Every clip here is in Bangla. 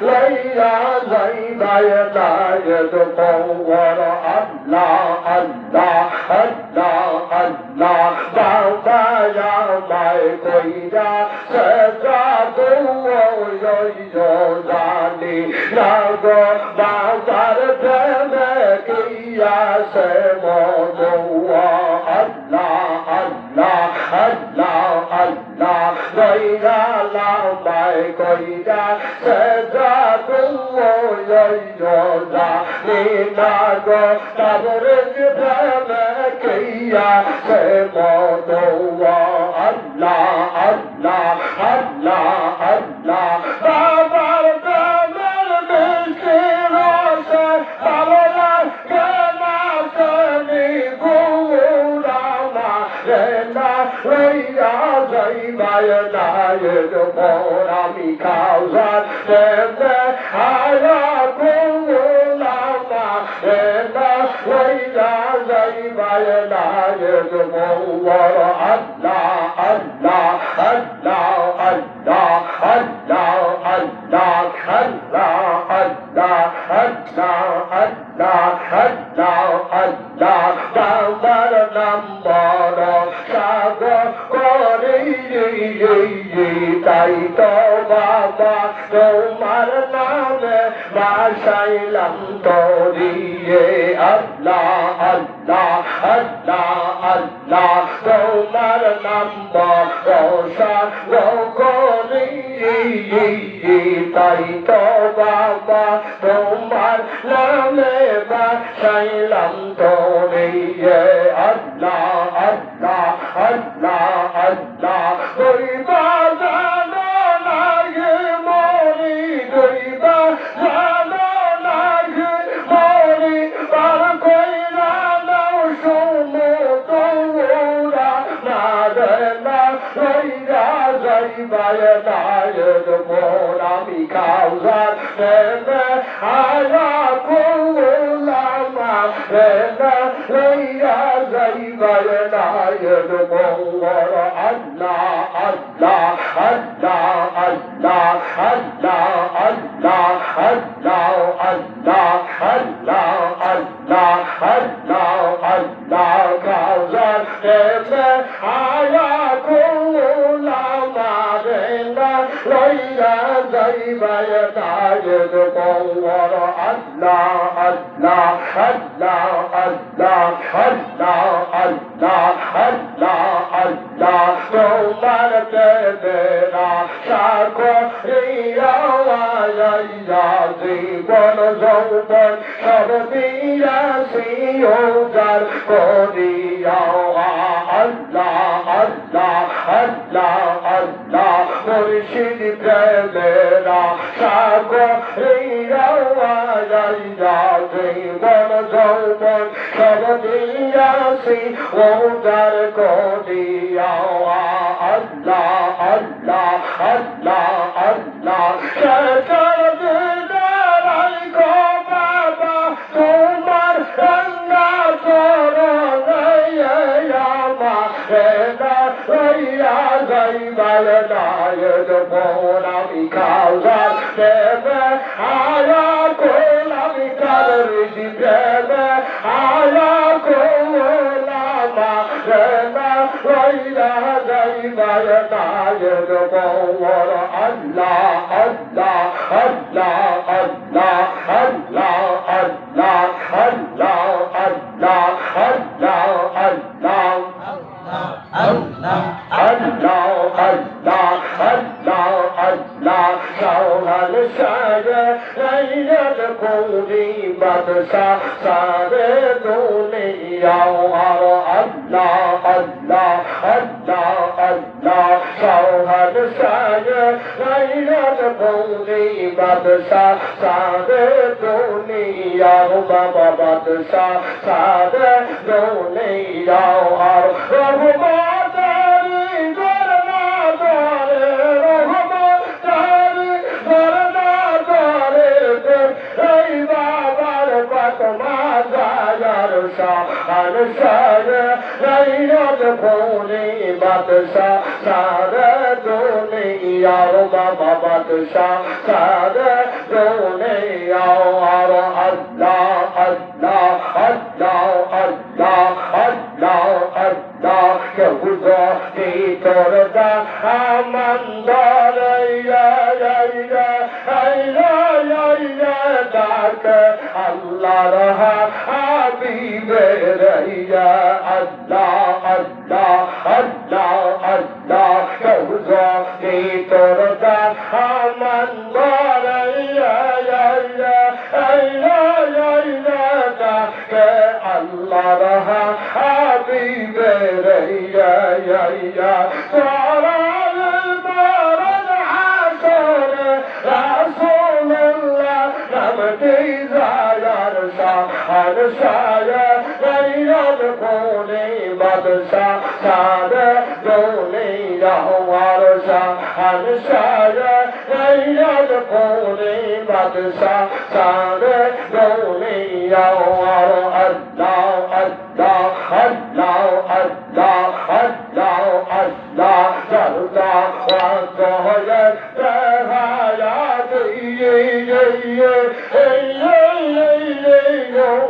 লইয়া যাইবাই নায়েদ পৌর আল্লাহ আল্লাহ আল্লাহ আল্লাহ বাবা আমায় কইরা সেজা জানি না গো বাবার প্রেমে কিয়া সে মনোয়া আল্লাহ আল্লাহ আল্লাহ আল্লাহ কইরা লামায় কইরা সেজা জানি না গো বাবার প্রেমে কিয়া সে মনোয়া আল্লাহ আল্লাহ আল্লাহ আল্লাহ বাবার প্রেমের বেশি রসে ভালো লাগে না তুমি গুরামা রে না লইয়া যাইবাই নায়েদ পৌর আমি খাওয়ার প্রেমে আয়া গুরামা রে না লইয়া যাইবাই নায়েদ পৌর আল্লাহ আল্লাহ আল্লাহ আল্লাহ আল্লাহ আল্লাহ আল্লাহ আল্লাহ আল্লাহ আল্লাহ আল্লাহ আল্লাহ বাবার নম্বর সাগর করে তাই তো বাবা তোমার নামে বাসাইলাম তোরিয়ে আল্লাহ আল্লাহ আল্লাহ আল্লাহ তোমার নম্বর সাগর করে তাই তো বাবা তোমার নামে বাসাইলাম তোরিয়ে আল্লাহ আল্লাহ আল্লাহ আল্লাহ কইবা জানো লাগে মরি কইবা জানো লাগে মরি পার কইরা নাও শুনো তোরা মারে না কইরা যাইবাই নায়েদ পৌর আমি খাওয়ার প্রেমে আয়া কুলামা রে না লইয়া যাইবাই নায়েদ পৌর আল্লাহ আল্লাহ আল্লাহ আল্লাহ আল্লাহ আল্লাহ আল্লাহ আল্লাহ আল্লাহ আল্লাহ আল্লাহ আল্লাহ খাওয়ার প্রেমে আয়া কুলামা রে না লইয়া যাইবাই নায়েদ পৌর আল্লাহ আল্লাহ আল্লাহ আল্লাহ আল্লাহ আল্লাহ আল্লাহ আল্লাহ তোমার প্রেমেরা সাকরিয়া জীবন যৌবন সব দিয়াছি উজার করিয়া আল্লাহ আল্লাহ আল্লাহ আল্লাহ মুর্শিদ প্রেমেরা সাকরিয়া জীবন যৌবন সব দিয়াছি উজার করিয়া আল্লাহ আল্লাহ আল্লাহ আল্লাহ সরকার দিদারাই গো বাবা তোমার রান্না করনাইয়ামা না লইয়া যাইবাই নায়েদ পৌর আমি খাওয়ার প্রেমে আয়া কোলামি কার ঋষি প্রেমে আয়া কোলামা রে না লইয়া যাইবাই নায়েদ পৌর আল্লাহ আল্লাহ আল্লাহ আল্লাহ আল্লাহ আল্লাহ আল্লাহ আল্লাহ আল্লাহ আল্লাহ আল্লাহ আল্লাহ আল্লাহ আল্লাহ আল্লাহ সওহাল সারে রাইয়াত কোরি বাদশা সারে দুনিয়া আল্লাহ আল্লাহ আল্লাহ আল্লাহ সওহাল সারে রাইয়াত কোরি বাদশা সারে দুনিয়া বাবা বাদশা সারে দুনিয়া আর বাবা বাদশাহ সারে দুনিয়া আর আল্লাহ আল্লাহ আল্লাহ আল্লাহ আল্লাহ আল্লাহ কে বুঝো কি তোর দা আমন্দর ইয়া ইয়া ইয়া ইয়া ডাক আল্লাহ রহা হাবিবে ইয়া আল্লাহ আল্লাহ আল্লাহ আল্লাহ কে বুঝো কি তোর দা আমন্দর ইয়া ইয়া ইয়া ইয়া ডাক আল্লাহ রহা হাবিবে ইয়া ইয়া ইয়া সরাল মারদ হাসর রাসূলুল্লাহ নামটি জায়ার শাহ শায়া গায়র কোনে বাদশা সাদে দুনিয়া ওয়ার শাহ শায়া গায়র কোনে বাদশা সাদে দুনিয়া ওয়ার আল্লাহ আল্লাহ আল্লাহ আল্লাহ আল্লাহ আল্লাহ জালদা ওয়া তোহর হায়াত ইয়ে ইয়ে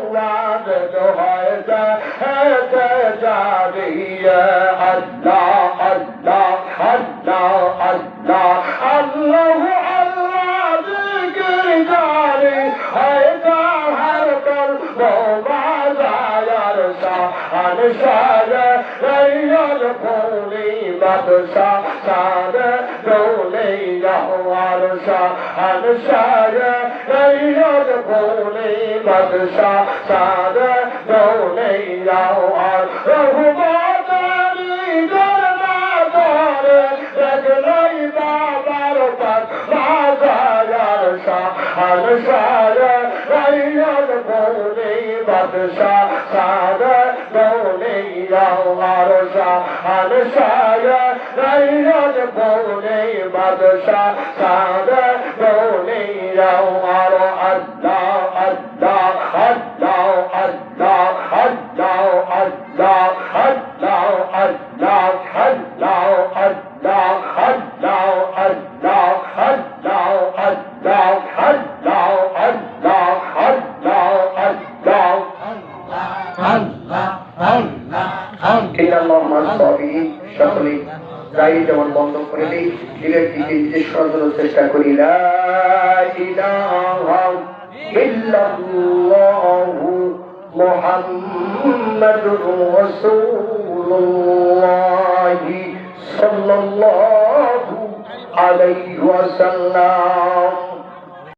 ওয়াদ দোহায়দা হাতে জারিয়া আল্লাহ আল্লাহ আল্লাহ আল্লাহ আল্লাহ আল্লাহ জিকির জারি হায়দা হর কল বাজায়ার শান শায়া গায়র কোনে বাদশা সাদে দুনিয়া ওয়ার শান শায়া গায়র কোনে বাদশা সাদে দুনিয়া ওয়ার রহমতানি দরবারে দেখলাই বাবার পাক বাজায়ার শান শায়া গায়র কোনে বাদশা সাদে দুনিয়া ওয়ার শান শায়া গায়র কোনে বাদশা সাদে দুনিয়া ওয়ার আল্লাহ আল্লাহ আল্লাহ আল্লাহ আল্লাহ আল্লাহ আল্লাহ আল্লাহ আল্লাহ আল্লাহ আল্লাহ আল্লাহ আল্লাহ আল্লাহ আল্লাহ আল্লাহ আল্লাহ সকলে যাই যেমন বন্ধ করে দিই দিলের দিকে সরানোর চেষ্টা করি লা ইলাহা ইল্লাল্লাহু মুহাম্মাদুর রাসূলুল্লাহ সাল্লাল্লাহু আলাইহি ওয়াসাল্লাম।